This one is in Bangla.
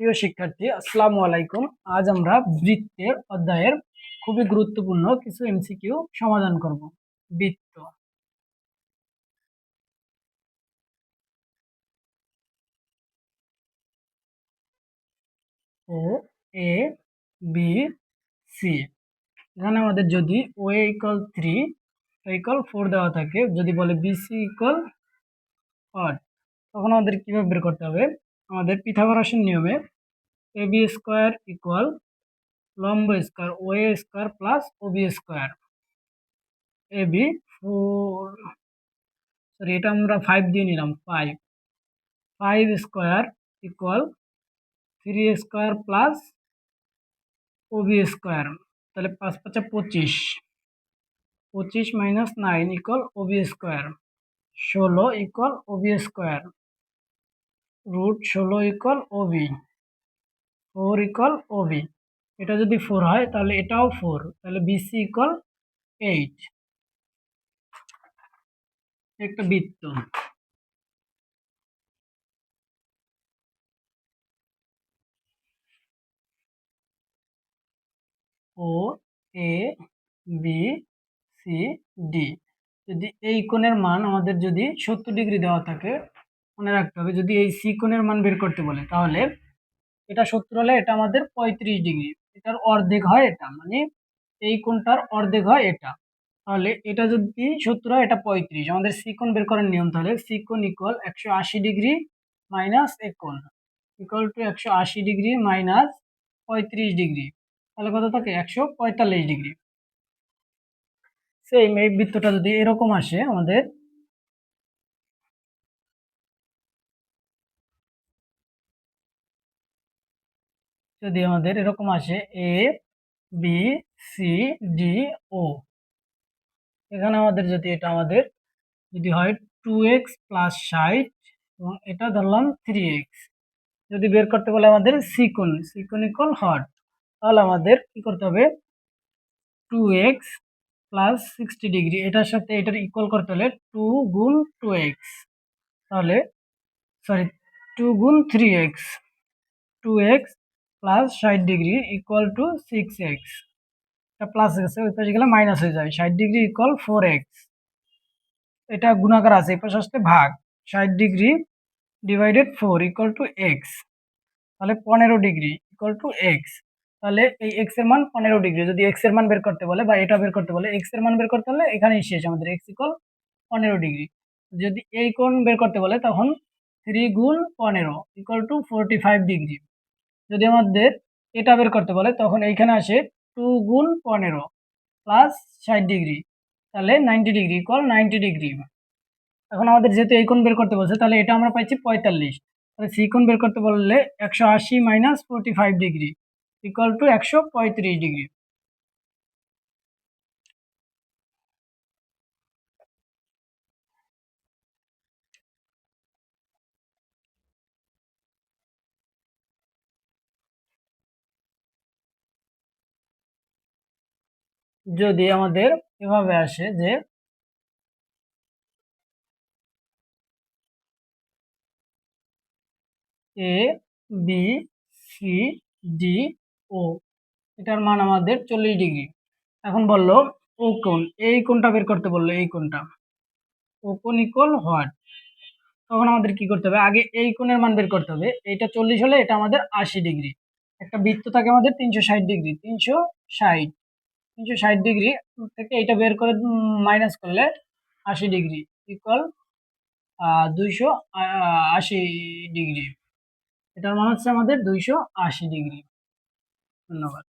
প্রিয় শিক্ষার্থী, আসসালামু আলাইকুম। আজ আমরা বৃত্তের অধ্যায়ের খুবই গুরুত্বপূর্ণ কিছু এমসিকিউ সমাধান করব। বৃত্ত ও এ বি সি, এখানে আমাদের যদি ও এ ইকুয়াল 3 ইকুয়াল 4 দেওয়া থাকে, যদি বলে বিসি ইকুয়াল 8, তখন আমাদের কিভাবে বের করতে হবে? আমাদের পিথাগোরাসের নিয়মে এ বি স্কোয়ার ইকুয়াল লম্ব square O A square plus O B square. A B 4, sorry এটা আমরা 5 দিয়ে নিলাম। 5 স্কোয়ার ইকুয়াল 3 স্কোয়ার প্লাস ও বি স্কোয়ার। তাহলে 5 5 25, 25 মাইনাস 9 ইকুয়াল ও বি স্কোয়ার। 16 ইকুয়াল ও বি স্কোয়ার। রুট 16 ইকুয়াল ও বি। 4 ইকুয়াল ও বি। এটা যদি 4 হয় তাহলে এটাও 4, তাহলে বিসি ইকুয়াল 8। একটা বৃত্ত। ও এ বি সি ডি, যদি এই কোণের মান আমাদের যদি 70 ডিগ্রি দেওয়া থাকে, মনে রাখতে হবে যদি এই সি কোণের মান বের করতে বলে তাহলে এটা 70 হলে এটা আমাদের 35 ডিগ্রি, এটার অর্ধেক হয় এটা, মানে এই কোণটার অর্ধেক হয় এটা। তাহলে এটা যদি 70 হয় এটা 35, আমাদের সি কোণ বের করার নিয়ম, তাহলে সি কোণ ইকুয়াল 180 ডিগ্রি মাইনাস এই কোণ equal to 180 degree minus 35 degree, তাহলে কত থাকে 145 ডিগ্রি। সেই এই বৃত্তটা যদি এরকম আসে আমাদের, যদি আমাদের এরকম আসে এ বি সি ডি ও, এখানে আমাদের যদি এটা আমাদের যদি হয় 2x প্লাস 60 এবং এটা ধরলাম 3x, যদি বের করতে বলে আমাদের সিকোণ ইকুয়াল হট, তাহলে আমাদের কি করতে হবে 2x প্লাস 60 ডিগ্রি এটার সাথে এটার ইকুয়াল করতে হলে 2 গুণ 2x, তাহলে সরি 2 গুণ 3x, 2x plus 60 degree equal to 6x, এটা প্লাস গেছে ওই পাশে গেলে মাইনাস হয়ে যায়। 60 ডিগ্রি ইকুয়াল 4x, এটা গুণাকার আছে এই পাশে আসতে ভাগ, 60 degree divided 4 equal to x, তাহলে 15 ডিগ্রি ইকুয়াল টু এক্স। তাহলে এই এক্স এর মান 15 ডিগ্রি, যদি এক্স এর মান বের করতে বলে বা এটা বের করতে বলে এক্স এর মান বের করতে হলে এখানেই শেষ আমাদের, এক্স ইকুয়াল 15 ডিগ্রি। যদি এই কোণ বের করতে বলে তখন 3 গুণ 15 ইকুয়াল টু 45 ডিগ্রি। যদি আমাদের এটা বের করতে বলে তখন এইখানে আসে 2 গুণ 15 প্লাস 60 ডিগ্রি, তাহলে 90 ডিগ্রি ইকুয়াল 90 ডিগ্রি। এখন আমাদের যেহেতু এই কোণ বের করতে বলছে তাহলে এটা আমরা পাইছি 45, তাহলে সি কোণ বের করতে বললে 180 minus 45 degree equal to 135 degree. যদি আমাদের এভাবে আসে যে এ বি সি ডি ও, এটার মান আমাদের 40 ডিগ্রি। এখন বললো ও কোণ, এই কোণটা বের করতে বললো, এই কোণটা ও কোণ ইকুয়াল হোয়াট, তখন আমাদের কি করতে হবে আগে এই কোণের মান বের করতে হবে। এইটা 40 হলে এটা আমাদের 80 ডিগ্রি, একটা বৃত্ত থাকে আমাদের 360 ডিগ্রি, 360 ডিগ্রি থেকে এটা বের করে মাইনাস করলে 80 ডিগ্রি ইকুয়াল 280 ডিগ্রি, এটার মান হচ্ছে আমাদের 280 ডিগ্রি। ধন্যবাদ।